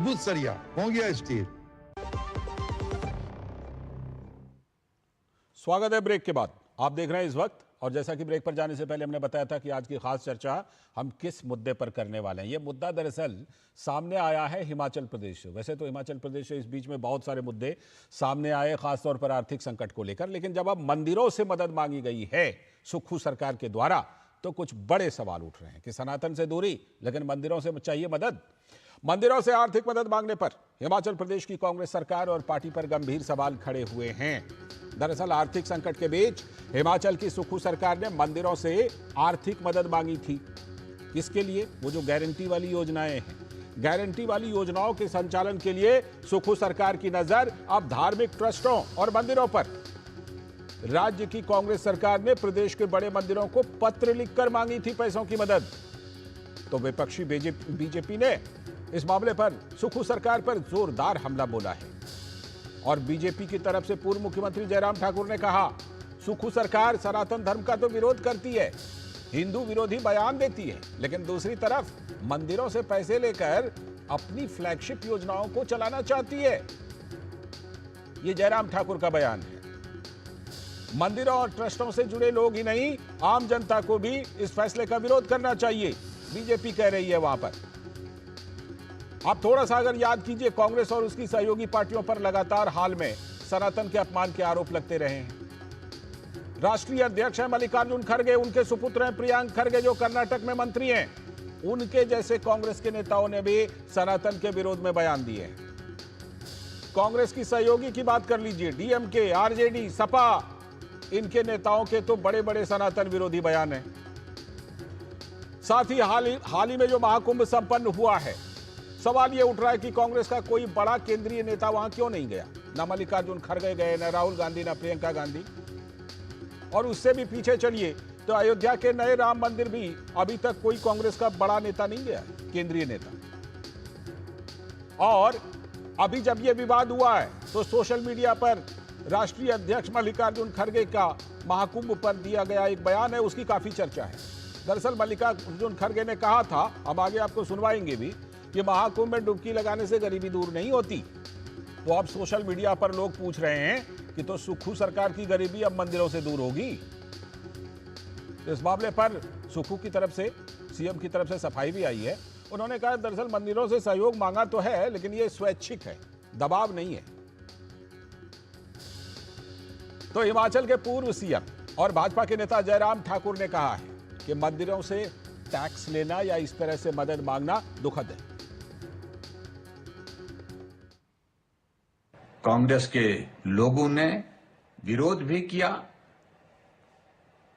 सरिया हो गया स्टील। स्वागत है ब्रेक के बाद। आप देख रहे हैं इस वक्त, और जैसा कि ब्रेक पर जाने से पहले हमने बताया था कि आज की खास चर्चा हम किस मुद्दे पर करने वाले हैं। यह मुद्दा दरअसल सामने आया है हिमाचल प्रदेश से। वैसे तो हिमाचल प्रदेश से इस बीच में बहुत सारे मुद्दे सामने आए, खासतौर पर आर्थिक संकट को लेकर, लेकिन जब अब मंदिरों से मदद मांगी गई है सुक्खू सरकार के द्वारा, तो कुछ बड़े सवाल उठ रहे हैं कि सनातन से दूरी, लेकिन मंदिरों से चाहिए मदद। मंदिरों से आर्थिक मदद मांगने पर हिमाचल प्रदेश की कांग्रेस सरकार और पार्टी पर गंभीर सवाल खड़े हुए हैं। दरअसल आर्थिक संकट के बीच हिमाचल की सुक्खू सरकार ने मंदिरों से आर्थिक मदद मांगी थी। किसके लिए? वो जो गारंटी वाली योजनाएं हैं, गारंटी वाली योजनाओं के संचालन के लिए सुक्खू सरकार की नजर अब धार्मिक ट्रस्टों और मंदिरों पर। राज्य की कांग्रेस सरकार ने प्रदेश के बड़े मंदिरों को पत्र लिखकर मांगी थी पैसों की मदद। तो विपक्षी बीजेपी ने इस मामले पर सुक्खू सरकार पर जोरदार हमला बोला है। और बीजेपी की तरफ से पूर्व मुख्यमंत्री जयराम ठाकुर ने कहा, सुक्खू सरकार सनातन धर्म का तो विरोध करती है, हिंदू विरोधी बयान देती है, लेकिन दूसरी तरफ मंदिरों से पैसे लेकर अपनी फ्लैगशिप योजनाओं को चलाना चाहती है। यह जयराम ठाकुर का बयान है। मंदिरों और ट्रस्टों से जुड़े लोग ही नहीं, आम जनता को भी इस फैसले का विरोध करना चाहिए, बीजेपी कह रही है वहां पर। आप थोड़ा सा अगर याद कीजिए, कांग्रेस और उसकी सहयोगी पार्टियों पर लगातार हाल में सनातन के अपमान के आरोप लगते रहे हैं। राष्ट्रीय अध्यक्ष हैं मल्लिकार्जुन खड़गे, उनके सुपुत्र हैं प्रियांक खड़गे जो कर्नाटक में मंत्री हैं। उनके जैसे कांग्रेस के नेताओं ने भी सनातन के विरोध में बयान दिए हैं। कांग्रेस की सहयोगी की बात कर लीजिए, डीएमके, आरजेडी, सपा, इनके नेताओं के तो बड़े बड़े सनातन विरोधी बयान हैं। साथ ही हाल ही में जो महाकुंभ संपन्न हुआ है, सवाल यह उठ रहा है कि कांग्रेस का कोई बड़ा केंद्रीय नेता वहां क्यों नहीं गया? ना मल्लिकार्जुन खड़गे गए, ना राहुल गांधी, ना प्रियंका गांधी। और उससे भी पीछे चलिए तो अयोध्या के नए राम मंदिर भी अभी तक कोई कांग्रेस का बड़ा नेता नहीं गया, केंद्रीय नेता। और अभी जब यह विवाद हुआ है तो सोशल मीडिया पर राष्ट्रीय अध्यक्ष मल्लिकार्जुन खड़गे का महाकुंभ पर दिया गया एक बयान है, उसकी काफी चर्चा है। दरअसल मल्लिकार्जुन खड़गे ने कहा था, हम आगे आपको सुनवाएंगे भी, कि महाकुंभ में डुबकी लगाने से गरीबी दूर नहीं होती। तो अब सोशल मीडिया पर लोग पूछ रहे हैं कि तो सुक्खू सरकार की गरीबी अब मंदिरों से दूर होगी। इस मामले पर सुक्खू की तरफ से, सीएम की तरफ से सफाई भी आई है। उन्होंने कहा दरअसल मंदिरों से सहयोग मांगा तो है, लेकिन यह स्वैच्छिक है, दबाव नहीं है। तो हिमाचल के पूर्व सीएम और भाजपा के नेता जयराम ठाकुर ने कहा है कि मंदिरों से टैक्स लेना या इस तरह से मदद मांगना दुखद है। कांग्रेस के लोगों ने विरोध भी किया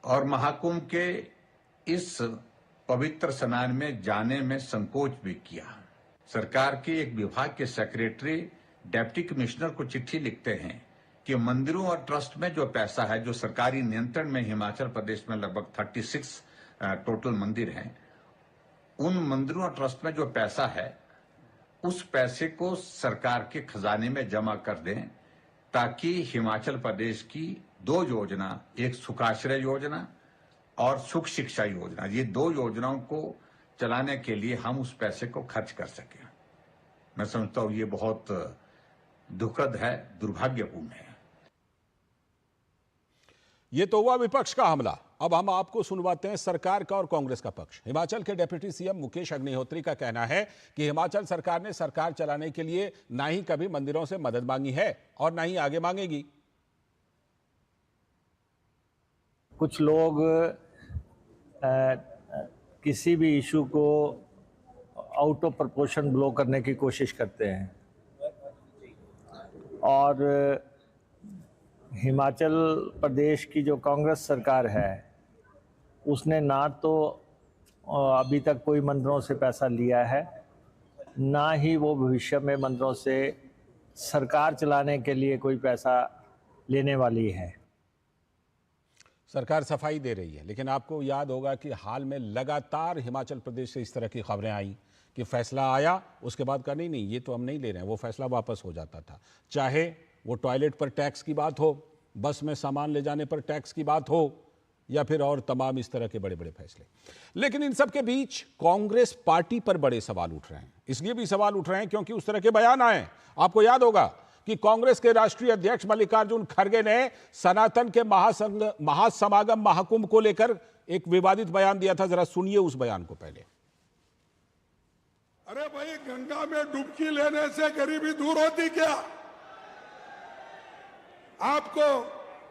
और महाकुंभ के इस पवित्र स्नान में जाने में संकोच भी किया। सरकार के एक विभाग के सेक्रेटरी डिप्टी कमिश्नर को चिट्ठी लिखते हैं कि मंदिरों और ट्रस्ट में जो पैसा है, जो सरकारी नियंत्रण में हिमाचल प्रदेश में लगभग 36 टोटल मंदिर हैं, उन मंदिरों और ट्रस्ट में जो पैसा है उस पैसे को सरकार के खजाने में जमा कर दें, ताकि हिमाचल प्रदेश की 2 योजना, एक सुखाश्रय योजना और सुख शिक्षा योजना, ये 2 योजनाओं को चलाने के लिए हम उस पैसे को खर्च कर सकें। मैं समझता हूं ये बहुत दुखद है, दुर्भाग्यपूर्ण है। ये तो हुआ विपक्ष का हमला। अब हम आपको सुनवाते हैं सरकार का और कांग्रेस का पक्ष। हिमाचल के डिप्टी सीएम मुकेश अग्निहोत्री का कहना है कि हिमाचल सरकार ने सरकार चलाने के लिए ना ही कभी मंदिरों से मदद मांगी है और ना ही आगे मांगेगी। कुछ लोग किसी भी इशू को आउट ऑफ प्रोपोर्शन ब्लो करने की कोशिश करते हैं, और हिमाचल प्रदेश की जो कांग्रेस सरकार है उसने ना तो अभी तक कोई मंदिरों से पैसा लिया है, ना ही वो भविष्य में मंदिरों से सरकार चलाने के लिए कोई पैसा लेने वाली है। सरकार सफाई दे रही है, लेकिन आपको याद होगा कि हाल में लगातार हिमाचल प्रदेश से इस तरह की खबरें आई कि फैसला आया, उसके बाद कहा नहीं ये तो हम नहीं ले रहे हैं, वो फैसला वापस हो जाता था। चाहे वो टॉयलेट पर टैक्स की बात हो, बस में सामान ले जाने पर टैक्स की बात हो, या फिर और तमाम इस तरह के बड़े बड़े फैसले। लेकिन इन सब के बीच कांग्रेस पार्टी पर बड़े सवाल उठ रहे हैं। इसलिए भी सवाल उठ रहे हैं क्योंकि उस तरह के बयान आए। आपको याद होगा कि कांग्रेस के राष्ट्रीय अध्यक्ष मल्लिकार्जुन खड़गे ने सनातन के महासमागम महाकुंभ को लेकर एक विवादित बयान दिया था। जरा सुनिए उस बयान को पहले। अरे भाई, गंगा में डुबकी लेने से गरीबी दूर होती क्या? आपको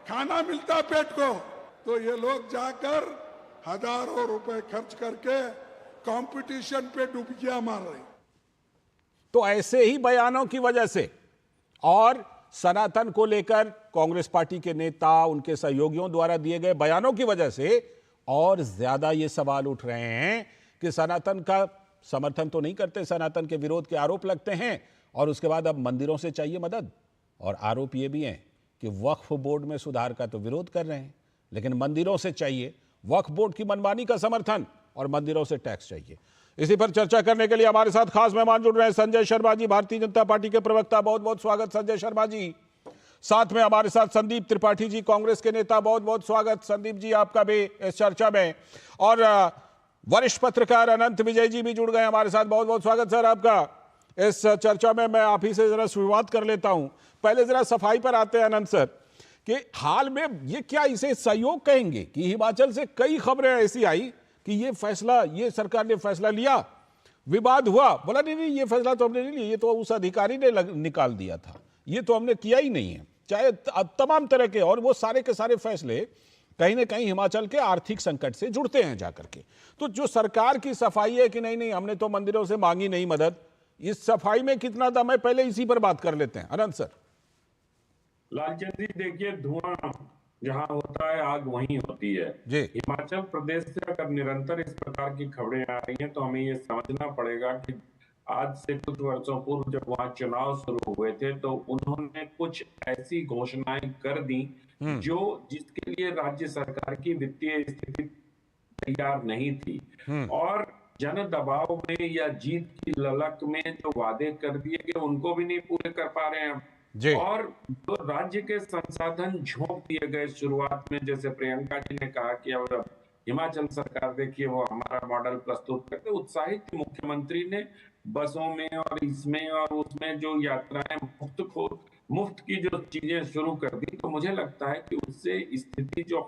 खाना मिलता पेट को, तो ये लोग जाकर हजारों रुपए खर्च करके कंपटीशन पे डुबकियां मार रहे। तो ऐसे ही बयानों की वजह से और सनातन को लेकर कांग्रेस पार्टी के नेता, उनके सहयोगियों द्वारा दिए गए बयानों की वजह से और ज्यादा ये सवाल उठ रहे हैं कि सनातन का समर्थन तो नहीं करते, सनातन के विरोध के आरोप लगते हैं और उसके बाद अब मंदिरों से चाहिए मदद। और आरोप ये भी हैं कि वक्फ बोर्ड में सुधार का तो विरोध कर रहे हैं, लेकिन मंदिरों से चाहिए वक्फ बोर्ड की मनमानी का समर्थन और मंदिरों से टैक्स चाहिए। इसी पर चर्चा करने के लिए हमारे साथ खास मेहमान जुड़ रहे हैं संजय शर्मा जी, भारतीय जनता पार्टी के प्रवक्ता। बहुत बहुत स्वागत संजय शर्मा जी। साथ में हमारे साथ संदीप त्रिपाठी जी, कांग्रेस के नेता। बहुत बहुत स्वागत संदीप जी आपका भी इस चर्चा में। और वरिष्ठ पत्रकार अनंत विजय जी भी जुड़ गए हमारे साथ। बहुत बहुत स्वागत सर आपका इस चर्चा में। मैं आप ही से जरा शुरुआत कर लेता हूं। पहले जरा सफाई पर आते हैं अनंत सर कि हाल में ये क्या इसे सहयोग कहेंगे कि हिमाचल से कई खबरें ऐसी आई कि ये फैसला, ये सरकार ने फैसला लिया, विवाद हुआ, बोला नहीं ये फैसला तो हमने नहीं लिया, ये तो उस अधिकारी ने निकाल दिया था, ये तो हमने किया ही नहीं है। चाहे तमाम तरह के, और वो सारे के सारे फैसले कहीं ना कहीं हिमाचल के आर्थिक संकट से जुड़ते हैं जाकर के। तो जो सरकार की सफाई है कि नहीं नहीं हमने तो मंदिरों से मांगी नहीं मदद, इस सफाई में कितना दम है, पहले इसी पर बात कर लेते हैं अनंत सर। लालचंद जी देखिए, धुआं जहां होता है आग वहीं होती है। हिमाचल प्रदेश से अगर निरंतर इस प्रकार की खबरें आ रही हैं तो हमें ये समझना पड़ेगा कि आज से कुछ वर्षों पूर्व जब वहां चुनाव शुरू हुए थे तो उन्होंने कुछ ऐसी घोषणाएं कर दी जिसके लिए राज्य सरकार की वित्तीय स्थिति तैयार नहीं थी, और जन दबाव में या जीत की ललक में जो वादे कर दिए गए उनको भी नहीं पूरे कर पा रहे हैं। और तो राज्य के संसाधन झोंक दिए गए शुरुआत में, जैसे प्रियंका जी ने कहा कि अब हिमाचल सरकार देखिए वो हमारा मॉडल प्रस्तुत करते। उत्साहित मुख्यमंत्री ने बसों में और इसमें और उसमें जो यात्राएं मुफ्त की जो चीजें शुरू कर दी, तो मुझे लगता है कि उससे स्थिति जो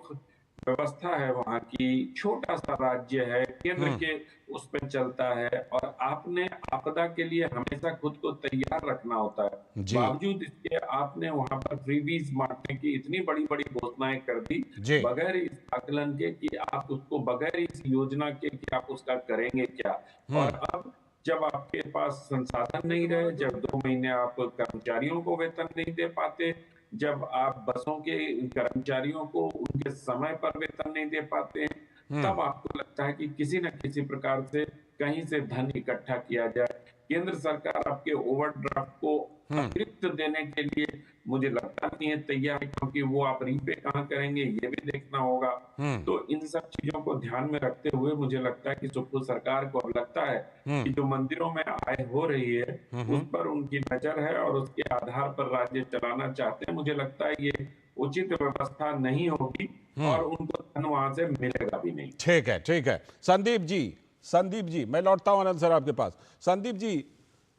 व्यवस्था है वहां की, छोटा सा राज्य है, केंद्र के उस पर चलता है और आपने आपदा के लिए हमेशा खुद को तैयार रखना होता है। बावजूद इसके आपने वहां पर फ्रीबीज बांटने की इतनी बड़ी बड़ी घोषणाएं कर दी बगैर इस आकलन के कि आप उसको, बगैर इस योजना के कि आप उसका करेंगे क्या। और अब जब आपके पास संसाधन नहीं रहे, जब 2 महीने आप कर्मचारियों को वेतन नहीं दे पाते, जब आप बसों के कर्मचारियों को उनके समय पर वेतन नहीं दे पाते हैं, तब आपको लगता है कि किसी न किसी प्रकार से कहीं से धन इकट्ठा किया जाए। केंद्र सरकार आपके ओवरड्राफ्ट को अतिरिक्त देने के लिए मुझे लगता नहीं है तैयार है, क्योंकि वो आप रीपे कहाँ करेंगे ये भी देखना होगा। तो इन सब चीजों को ध्यान में रखते हुए मुझे लगता है कि सुप्रीम सरकार को अब लगता है कि जो मंदिरों में आय हो रही है उस पर उनकी नजर है और उसके आधार पर राज्य चलाना चाहते हैं। मुझे लगता है ये उचित व्यवस्था नहीं होगी और उनको धन वहां से मिलेगा भी नहीं। ठीक है, ठीक है। संदीप जी मैं लौटता हूं आनंद सर आपके पास। संदीप जी,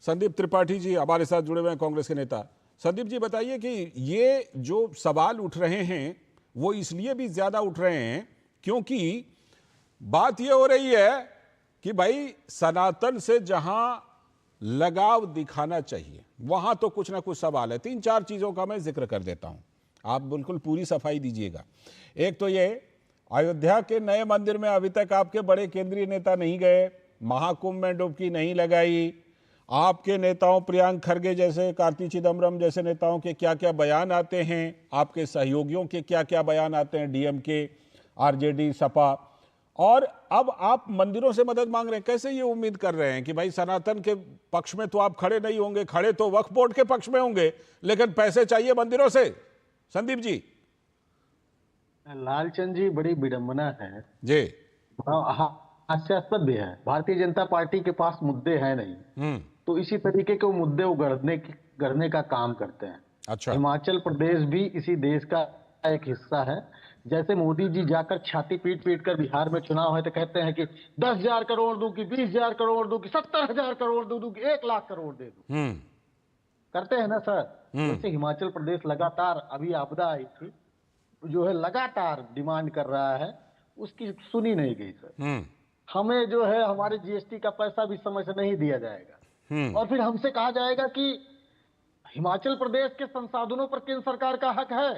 संदीप त्रिपाठी जी हमारे साथ जुड़े हुए हैं, कांग्रेस के नेता। संदीप जी बताइए कि ये जो सवाल उठ रहे हैं वो इसलिए भी ज्यादा उठ रहे हैं क्योंकि बात ये हो रही है कि भाई सनातन से जहां लगाव दिखाना चाहिए वहां तो कुछ ना कुछ सवाल है। 3-4 चीजों का मैं जिक्र कर देता हूं, आप बिल्कुल पूरी सफाई दीजिएगा। एक तो ये, अयोध्या के नए मंदिर में अभी तक आपके बड़े केंद्रीय नेता नहीं गए, महाकुंभ में डुबकी नहीं लगाई। आपके नेताओं प्रियंक खड़गे जैसे, कार्ति चिदम्बरम जैसे नेताओं के क्या क्या बयान आते हैं, आपके सहयोगियों के क्या क्या बयान आते हैं, डीएमके, आरजेडी, सपा, और अब आप मंदिरों से मदद मांग रहे हैं। कैसे ये उम्मीद कर रहे हैं कि भाई सनातन के पक्ष में तो आप खड़े नहीं होंगे, खड़े तो वक्फ बोर्ड के पक्ष में होंगे, लेकिन पैसे चाहिए मंदिरों से? संदीप जी। लालचंद जी, बड़ी विडंबना है जी, हास्यास्पद भी है। भारतीय जनता पार्टी के पास मुद्दे हैं नहीं, तो इसी तरीके के मुद्दे उगड़ने का काम करते हैं। अच्छा। हिमाचल प्रदेश भी इसी देश का एक हिस्सा है। जैसे मोदी जी जाकर छाती पीट पीट कर बिहार में चुनाव है तो कहते हैं कि 10,000 करोड़ दूं कि 20,000 करोड़ दूं कि 70,000 करोड़ दूं कि 1,00,000 करोड़ दे दूं, करते हैं ना सर। वैसे हिमाचल प्रदेश लगातार, अभी आपदा आई थी, जो है लगातार डिमांड कर रहा है, उसकी सुनी नहीं गई सर। हमें जो है हमारे जीएसटी का पैसा भी समय से नहीं दिया जाएगा और फिर हमसे कहा जाएगा कि हिमाचल प्रदेश के संसाधनों पर केंद्र सरकार का हक है।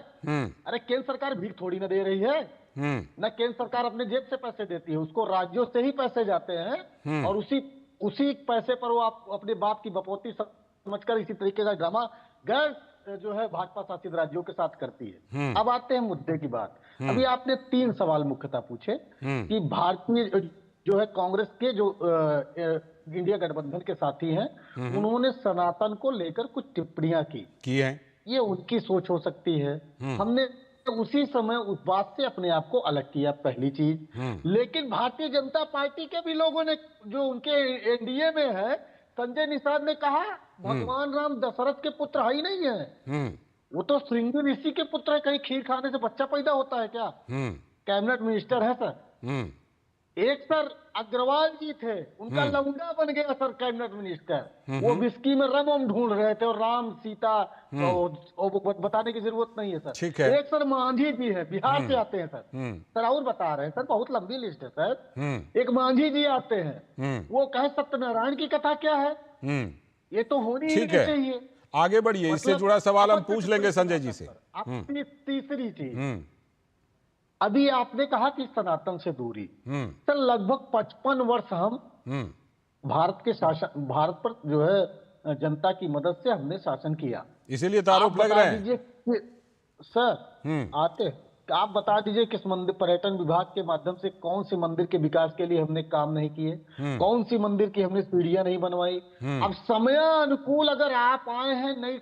अरे केंद्र सरकार भीख थोड़ी ना दे रही है, न केंद्र सरकार अपने जेब से पैसे देती है, उसको राज्यों से ही पैसे जाते हैं और उसी पैसे पर वो आप अपने बाप की बपौती समझकर इसी तरीके का ड्रामा गैर जो है भाजपा शासित राज्यों के साथ करती है। अब आते हैं मुद्दे की बात। अभी आपने 3 सवाल मुख्यतः पूछे कि भारतीय जो है कांग्रेस के जो इंडिया गठबंधन के साथी हैं, उन्होंने सनातन को लेकर कुछ टिप्पणियां की हैं। ये उनकी सोच हो सकती है। हमने उसी समय उस बात से अपने आप को अलग किया, पहली चीज। लेकिन भारतीय जनता पार्टी के भी लोगों ने, जो उनके एनडीए में है, संजय निषाद ने कहा भगवान राम दशरथ के पुत्र है ही नहीं है, वो तो श्रृंगी ऋषि के पुत्र है। कहीं खीर खाने से बच्चा पैदा होता है क्या? कैबिनेट मिनिस्टर है सर। एक सर अग्रवाल जी थे, उनका लौंडा बन गया सर कैबिनेट मिनिस्टर। वो विस्की में रम ढूंढ रहे थे और राम सीता बताने की जरूरत नहीं है सर। ठीक है। एक सर मांझी जी है, बिहार से आते हैं सर और बता रहे हैं सर, बहुत लंबी लिस्ट है सर। एक मांझी जी आते हैं, वो कहे सत्यनारायण की कथा क्या है, ये तो होनी ही नहीं चाहिए। आगे बढ़िए, इससे जुड़ा सवाल हम पूछ लेंगे संजय जी से। तीसरी चीज, अभी आपने कहा कि सनातन से दूरी, सर लगभग 55 वर्ष हम भारत पर जो है जनता की मदद से हमने शासन किया, इसीलिए तो आरोप लग रहे हैं सर। आप बता दीजिए किस मंदिर, पर्यटन विभाग के माध्यम से कौन से मंदिर के विकास के लिए हमने काम नहीं किए, कौन सी मंदिर की हमने सीढ़ियां नहीं बनवाई। अब समयानुकूल अगर आप आए हैं नहीं,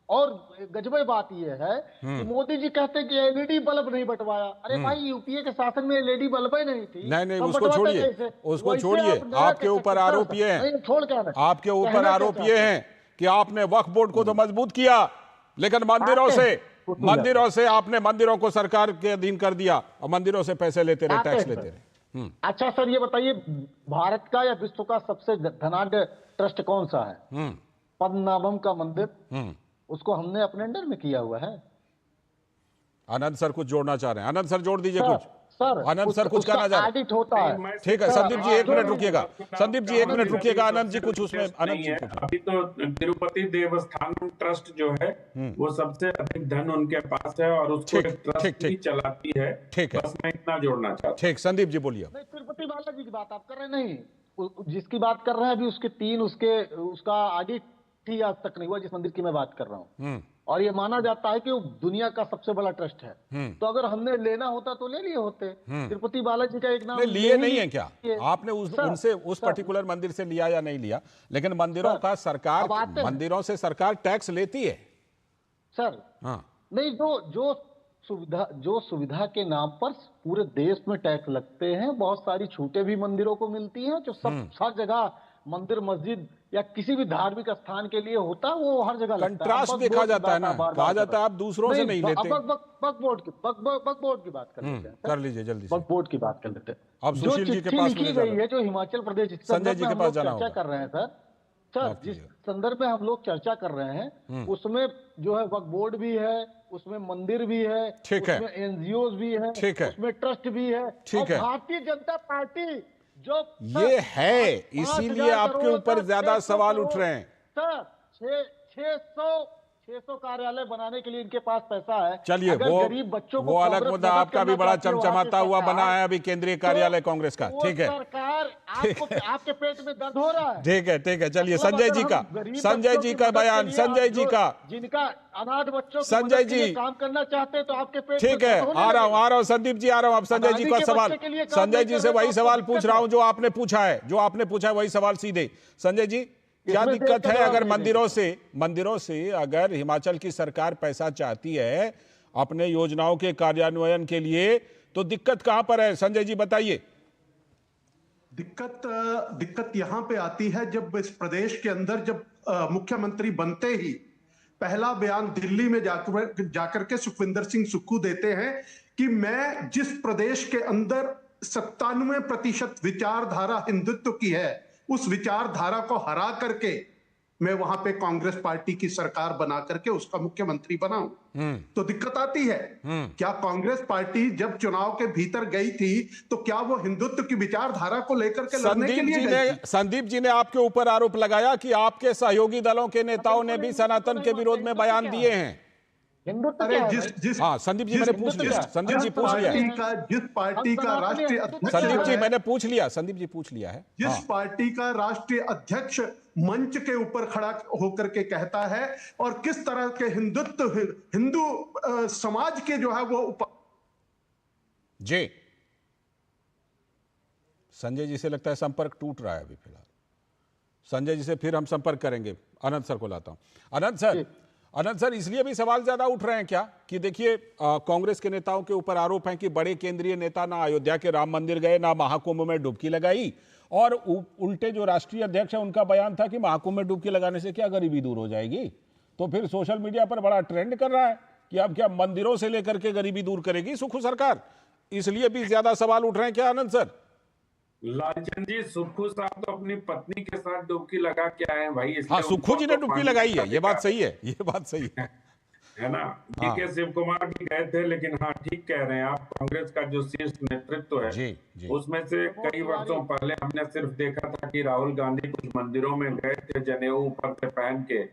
और गजबे बात यह है कि मोदी जी कहते हैं कि एलईडी बल्ब नहीं बंटवाया। अरे भाई, यूपीए के शासन में एलईडी बल्ब ही नहीं थी। नहीं, उसको छोड़िए, उसको छोड़िए। आपके ऊपर आरोप ये है, आपके ऊपर आरोप ये है कि आपने वक्फ बोर्ड को तो मजबूत किया, लेकिन मंदिरों से आपने मंदिरों को सरकार के अधीन कर दिया और मंदिरों से पैसे लेते रहे, टैक्स लेते रहे। अच्छा सर, ये बताइए भारत का या विश्व का सबसे धनाढ्य ट्रस्ट कौन सा है? पद्मनाभम का मंदिर, उसको हमने अपने अंडर में किया हुआ है। आनंद सर कुछ जोड़ना चाह रहे हैं। आनंद सर जोड़ दीजिए कुछ। सर आनंद सर कुछ कहना चाह रहे हैं। ठीक है संदीप जी, 1 मिनट रुकिएगा। संदीप जी 1 मिनट रुकिएगा। आनंद जी कुछ उसमें, आनंद जी अभी तो तिरुपति देवस्थान ट्रस्ट जो है वो सबसे अधिक धन उनके पास है और उसको ट्रस्ट ही चलाती है। ठीक है, बस मैं इतना जोड़ना चाहता हूँ। ठीक, संदीप जी बोलिए। तिरुपति बालाजी की बात आप कर रहे नहीं, जिसकी बात कर रहे हैं अभी उसके 3 उसका ऑडिट ही आज तक नहीं हुआ, जिस मंदिर की मैं बात कर रहा हूँ। और ये माना जाता है कि वो दुनिया का सबसे बड़ा ट्रस्ट है। तो अगर हमने लेना होता तो ले लिए होते। तिरुपति बालाजी का एक नाम लिए नहीं है क्या? आपने उनसे उस पर्टिकुलर मंदिर से लिया या नहीं लिया? लेकिन मंदिरों का सरकार, मंदिरों से सरकार टैक्स लेती है सर। नहीं, जो सुविधा के नाम पर पूरे देश में टैक्स लगते हैं, बहुत सारी छूटें भी मंदिरों को मिलती हैं। जो सब जगह मंदिर, मस्जिद या किसी भी धार्मिक स्थान के लिए होता है, वो हर जगह कंट्रास्ट देखा जाता है ना, कहा जाता है आप दूसरों से नहीं लेते। वक्फ बोर्ड की बात कर लेते हैं। कर लीजिए जल्दी से। वक्फ बोर्ड की बात कर लेते हैं। अब सुशील जी के पास लिखी गई है, जो हिमाचल प्रदेश, संजय जी के पास जाना चर्चा कर रहे हैं सर, जिस संदर्भ में हम लोग चर्चा कर रहे हैं, उसमें जो है वक्फ बोर्ड भी है, उसमें मंदिर भी है, उसमें एनजीओ भी है, उसमें ट्रस्ट भी है। भारतीय जनता पार्टी जो ये है, इसीलिए आपके ऊपर ज्यादा सवाल उठ रहे हैं सर। 600 कार्यालय बनाने के लिए इनके पास पैसा है। चलिए, गरीब बच्चों को, वो अलग मुद्दा। आपका भी बड़ा चमचमाता हुआ बना है अभी केंद्रीय कार्यालय कांग्रेस का। ठीक है, सरकार आपके पेट में दर्द हो रहा है। ठीक है, चलिए संजय जी का बयान, संजय जी का, जिनका अनाथ बच्चों संजय जी काम करना चाहते हैं, तो आपके पेट ठीक है, आ रहा हूं संदीप जी, आ रहा हूं। अब संजय जी का सवाल, संजय जी से वही सवाल पूछ रहा हूं जो आपने पूछा है, वही सवाल सीधे। संजय जी, क्या दिक्कत है अगर मंदिरों से अगर हिमाचल की सरकार पैसा चाहती है अपने योजनाओं के कार्यान्वयन के लिए, तो दिक्कत कहां पर है? संजय जी बताइए। दिक्कत यहां पे आती है जब इस प्रदेश के अंदर जब मुख्यमंत्री बनते ही पहला बयान दिल्ली में जाकर के सुखविंदर सिंह सुक्खू देते हैं कि मैं जिस प्रदेश के अंदर 97% विचारधारा हिंदुत्व की है, उस विचारधारा को हरा करके मैं वहां पे कांग्रेस पार्टी की सरकार बना करके उसका मुख्यमंत्री बनाऊं, तो दिक्कत आती है। क्या कांग्रेस पार्टी जब चुनाव के भीतर गई थी तो क्या वो हिंदुत्व की विचारधारा को लेकर के लड़ने के लिए गई थी? संदीप जी ने आपके ऊपर आरोप लगाया कि आपके सहयोगी दलों के नेताओं ने भी सनातन के विरोध में बयान दिए हैं। अरे जिस हाँ संदीप जी, मैंने पूछ लिया। संदीप जी पूछ लिया। जिस पार्टी का राष्ट्रीय अध्यक्ष, संदीप जी मैंने पूछ लिया। संदीप जी पूछ लिया है। जिस पार्टी का राष्ट्रीय अध्यक्ष मंच के ऊपर खड़ा होकर के कहता है और किस तरह के हिंदू समाज के जो है वो जी, संजय जी से लगता है संपर्क टूट रहा है अभी फिलहाल। संजय जी से फिर हम संपर्क करेंगे। अनंत सर को लाता हूं। अनंत सर, इसलिए भी सवाल ज्यादा उठ रहे हैं क्या कि देखिए कांग्रेस के नेताओं के ऊपर आरोप है कि बड़े केंद्रीय नेता ना अयोध्या के राम मंदिर गए, ना महाकुंभ में डुबकी लगाई, और उल्टे जो राष्ट्रीय अध्यक्ष है उनका बयान था कि महाकुंभ में डुबकी लगाने से क्या गरीबी दूर हो जाएगी। तो फिर सोशल मीडिया पर बड़ा ट्रेंड कर रहा है कि अब क्या मंदिरों से लेकर के गरीबी दूर करेगी सुक्खू सरकार। इसलिए भी ज्यादा सवाल उठ रहे हैं क्या अनंत सर? लालचंद जी, सुक्खू साहब तो अपनी पत्नी के साथ डुबकी लगा के आए हैं भाई। हाँ, सुक्खू जी ने डुबकी लगाई है, ये बात सही है, ये बात सही है ना। डीके शिव कुमार भी गए थे, लेकिन हाँ ठीक कह रहे हैं आप, कांग्रेस का जो शीर्ष नेतृत्व है जी। उसमें से कई वर्षों पहले हमने सिर्फ देखा था कि राहुल गांधी कुछ मंदिरों में गए थे जनेऊ ऊपर से पहन के।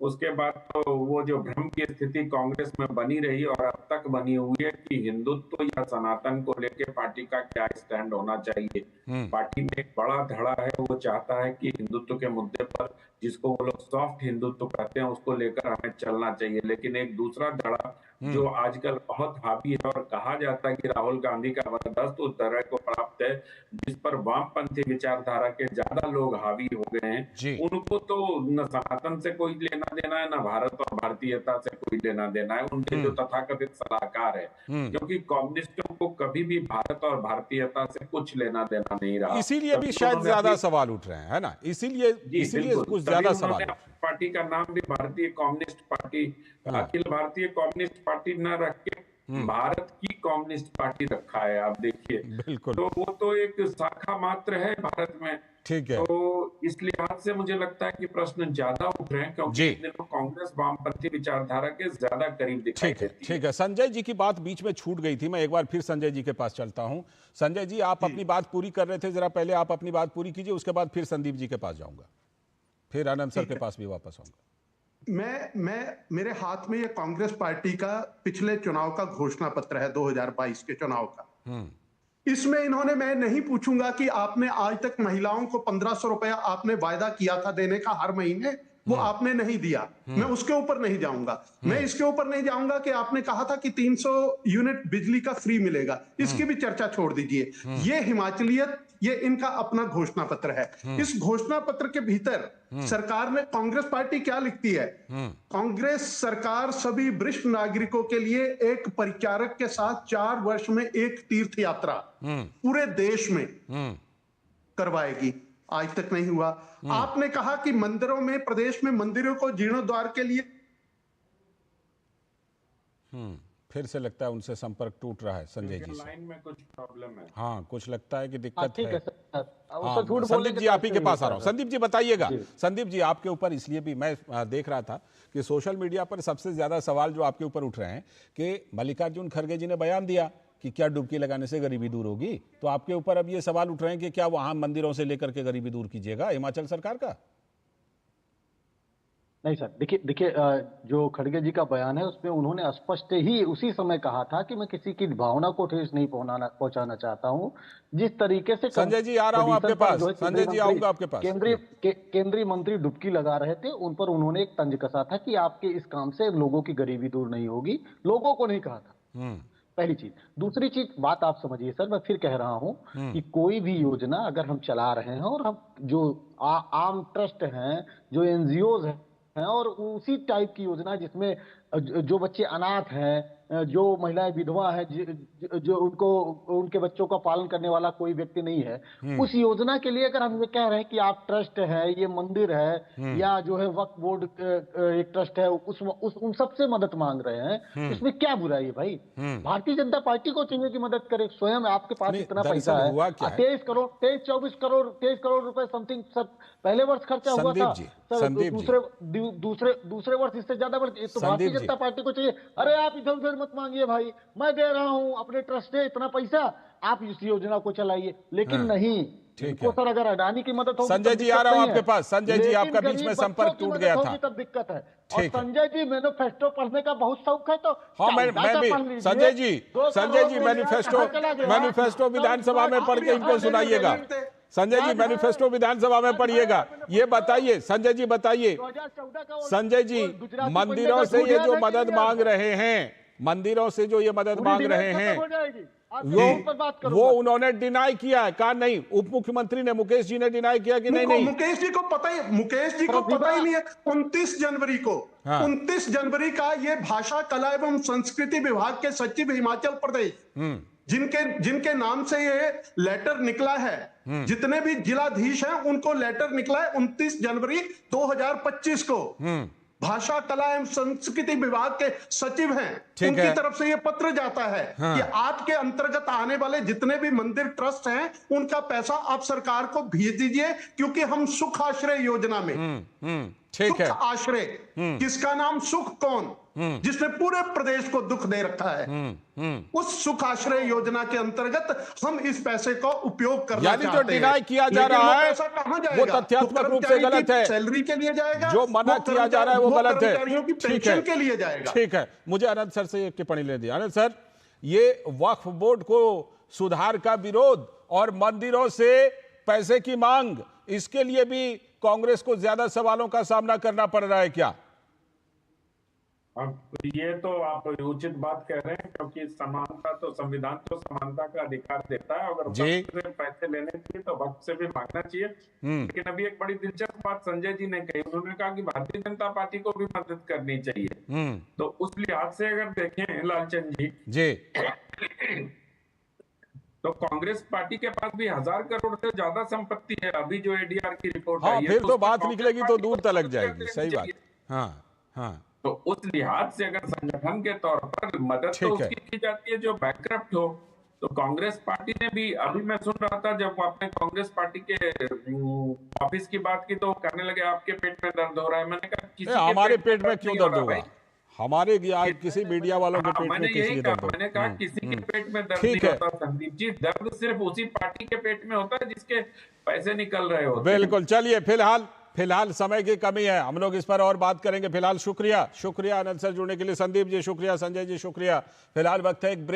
उसके बाद तो वो जो भ्रम की स्थिति कांग्रेस में बनी रही और अब तक बनी हुई है कि हिंदुत्व या सनातन को लेकर पार्टी का क्या स्टैंड होना चाहिए। पार्टी में एक बड़ा धड़ा है, वो चाहता है कि हिंदुत्व के मुद्दे पर, जिसको वो लोग सॉफ्ट हिंदुत्व कहते हैं, उसको लेकर हमें चलना चाहिए। लेकिन एक दूसरा धड़ा जो आजकल बहुत हावी है और कहा जाता है कि राहुल गांधी का वर्चस्व उस धड़े को प्राप्त है, जिस पर वामपंथी विचारधारा के ज्यादा लोग हावी हो गए हैं। उनको तो न सनातन से कोई लेना देना है, न भारत और भारतीयता से कोई लेना देना है। उनके जो तथाकथित सलाहकार है, क्योंकि कम्युनिस्टों को कभी भी भारत और भारतीयता से कुछ लेना देना नहीं रहा। इसीलिए भी शायद ज्यादा सवाल उठ रहे हैं, है ना? इसीलिए कुछ ज्यादा सवाल। पार्टी का नाम भी भारतीय communist party, Akhil Bharatiya communist party न रख के भारत की कम्युनिस्ट पार्टी रखा है। आप देखिए, बिल्कुल, तो वो तो एक शाखा मात्र है भारत में। ठीक है। तो इस लिहाज से मुझे लगता है कि प्रश्न ज्यादा उठ रहे हैं, क्योंकि कांग्रेस वामपंथी विचारधारा के ज्यादा करीब दिखाई देती है। ठीक है। संजय जी की बात बीच में छूट गई थी, मैं एक बार फिर संजय जी के पास चलता हूं। संजय जी, आप अपनी बात पूरी कर रहे थे, जरा पहले आप अपनी बात पूरी कीजिए, उसके बाद फिर संदीप जी के पास जाऊंगा, फिर आनंद सर के पास भी वापस आऊंगा। मेरे हाथ में ये कांग्रेस पार्टी का पिछले चुनाव का घोषणा पत्र है, 2022 के चुनाव का। इसमें इन्होंने, मैं नहीं पूछूंगा कि आपने आज तक महिलाओं को 1500 रुपया आपने वायदा किया था देने का हर महीने, वो आपने नहीं दिया, मैं उसके ऊपर नहीं जाऊंगा। मैं इसके ऊपर नहीं जाऊंगा कि आपने कहा था कि 300 यूनिट बिजली का फ्री मिलेगा, इसकी भी चर्चा छोड़ दीजिए। ये हिमाचलियत, ये इनका अपना घोषणा पत्र है। इस घोषणा पत्र के भीतर सरकार ने, कांग्रेस पार्टी क्या लिखती है? कांग्रेस सरकार सभी वरिष्ठ नागरिकों के लिए एक परिचारक के साथ 4 वर्ष में एक तीर्थ यात्रा पूरे देश में करवाएगी। आज तक नहीं हुआ। आपने कहा कि मंदिरों में, प्रदेश में मंदिरों को जीर्णोद्धार के लिए, फिर से लगता है उनसे संपर्क टूट रहा है संजय जी से। लाइन में कुछ प्रॉब्लम है। हाँ, कुछ लगता है कि दिक्कत है। हाँ, संदीप जी, आप ही के पास आ रहा हूँ। संदीप जी बताइएगा। संदीप जी, आपके ऊपर इसलिए भी मैं देख रहा था कि सोशल मीडिया पर सबसे ज्यादा सवाल जो आपके ऊपर उठ रहे हैं कि मल्लिकार्जुन खड़गे जी ने बयान दिया कि क्या डुबकी लगाने से गरीबी दूर होगी, तो आपके ऊपर अब ये सवाल उठ रहे हैं कि क्या वहां मंदिरों से लेकर के गरीबी दूर कीजिएगा हिमाचल सरकार का? नहीं सर, देखिए जो खड़गे जी का बयान है उसमें उन्होंने स्पष्ट ही उसी समय कहा था कि मैं किसी की भावना को ठेस नहीं पहुंचाना चाहता हूं। जिस तरीके से संजय जी आ रहा हूं आपके पास, संजय जी आऊंगा आपके पास। केंद्रीय मंत्री डुबकी लगा रहे थे, उन पर उन्होंने एक तंज कसा था कि आपके इस काम से लोगों की गरीबी दूर नहीं होगी, लोगों को नहीं कहा था। पहली चीज। दूसरी चीज, बात आप समझिए सर, मैं फिर कह रहा हूं कि कोई भी योजना अगर हम चला रहे हैं और हम जो आम ट्रस्ट हैं, जो एनजीओज हैं, और उसी टाइप की योजना जिसमें जो बच्चे अनाथ हैं, जो महिलाएं विधवा है, जो उनको उनके बच्चों का पालन करने वाला कोई व्यक्ति नहीं है, उस योजना के लिए अगर हम ये कह रहे हैं कि आप ट्रस्ट है, ये मंदिर है, या जो है वक्फ बोर्ड एक ट्रस्ट है, उन सबसे मदद मांग रहे हैं, इसमें क्या बुराई है भाई? भारतीय जनता पार्टी को चाहिए कि मदद करे। स्वयं आपके पास इतना पैसा है, 23 करोड़ रुपए समथिंग सर पहले वर्ष खर्चा हुआ था सर, दूसरे वर्ष इससे ज्यादा बढ़, तो भारतीय जनता पार्टी को चाहिए, अरे आप इधर उधर मत मांगिए भाई, मैं दे रहा हूं अपने ट्रस्ट से इतना पैसा, आप इस योजना को चलाइए। लेकिन नहीं, तो सर अगर अडानी की मदद होगी, संजय जी आ रहा हूं आपके पास। संजय जी आपका बीच में संपर्क टूट गया था, तब दिक्कत है। और संजय जी मैनिफेस्टो पढ़ने का बहुत शौक है, तो हाँ मैं भी संजय जी मैनिफेस्टो विधानसभा में पढ़ के इनको सुनाइएगा। संजय जी मैनिफेस्टो विधानसभा में पढ़िएगा। ये बताइए संजय जी, बताइए संजय जी, मंदिरों से ये जो मदद मांग रहे हैं, मंदिरों से जो ये मदद मांग रहे हैं, वो उन्होंने डिनाई किया है, कहा नहीं। उप मुख्यमंत्री ने, मुकेश जी ने डिनाई किया कि नहीं? मुकेश जी को पता ही नहीं है। 29 जनवरी का ये भाषा कला एवं संस्कृति विभाग के सचिव हिमाचल प्रदेश, जिनके नाम से ये लेटर निकला है, जितने भी जिलाधीश हैं उनको लेटर निकला है 29 जनवरी 2025 को। भाषा कला एवं संस्कृति विभाग के सचिव हैं, उनकी तरफ से यह पत्र जाता है कि आपके अंतर्गत आने वाले जितने भी मंदिर ट्रस्ट हैं उनका पैसा आप सरकार को भेज दीजिए, क्योंकि हम सुख आश्रय योजना में सुख आश्रय, किसका नाम सुख कौन, जिसने पूरे प्रदेश को दुख दे रखा है, उस सुख आश्रय योजना के अंतर्गत हम इस पैसे का उपयोग करना चाहते हैं। यानी जो डिनाई किया जा रहा है वो तथ्यात्मक रूप से गलत है। सैलरी के लिए जाएगा, जो मना किया जा रहा है वो गलत है। पेंशन के लिए जाएगा। ठीक है, मुझे आनंद सर से एक टिप्पणी ले दी। आनंद सर, ये वक्फ बोर्ड को सुधार का विरोध और मंदिरों से पैसे की मांग, इसके लिए भी कांग्रेस को ज्यादा सवालों का सामना करना पड़ रहा है क्या? अब ये तो आप उचित बात कह रहे हैं, क्योंकि समानता तो संविधान तो समानता का अधिकार देता है। अगर वक्त से पैसे लेने चाहिए तो वक्त से भी मांगना चाहिए। लेकिन अभी एक बड़ी दिलचस्प बात संजय जी ने कही, उन्होंने कहा कि भारतीय जनता पार्टी को भी मदद करनी चाहिए। तो उस लिहाज से अगर देखें लालचंद जी, तो कांग्रेस पार्टी के पास भी 1000 करोड़ से ज्यादा संपत्ति है। अभी जो एडीआर की रिपोर्ट आई है, फिर तो बात निकलेगी तो दूर तक जाएगी। सही बात। हाँ। तो उस लिहाज से अगर संगठन के तौर पर मदद तो उसकी की जाती है जो बैंकक्रप्ट हो। तो कांग्रेस पार्टी ने भी, अभी मैं सुन रहा था जब आपने कांग्रेस पार्टी के ऑफिस की बात की तो कहने लगे आपके पेट में दर्द हो रहा है। मैंने कहा किसी हमारे पेट में क्यों दर्द होगा? हमारे किसी मीडिया वालों के पेट में किसी दर्द होगा? मैंने कहा किसी के पेट में दर्द नहीं होता संदीप जी, दर्द सिर्फ उसी पार्टी के पेट में होता है जिसके पैसे निकल रहे होते हैं। बिल्कुल। चलिए, फिलहाल समय की कमी है, हम लोग इस पर और बात करेंगे। फिलहाल शुक्रिया आनंद सर जुड़ने के लिए। संदीप जी शुक्रिया, संजय जी शुक्रिया। फिलहाल वक्त है एक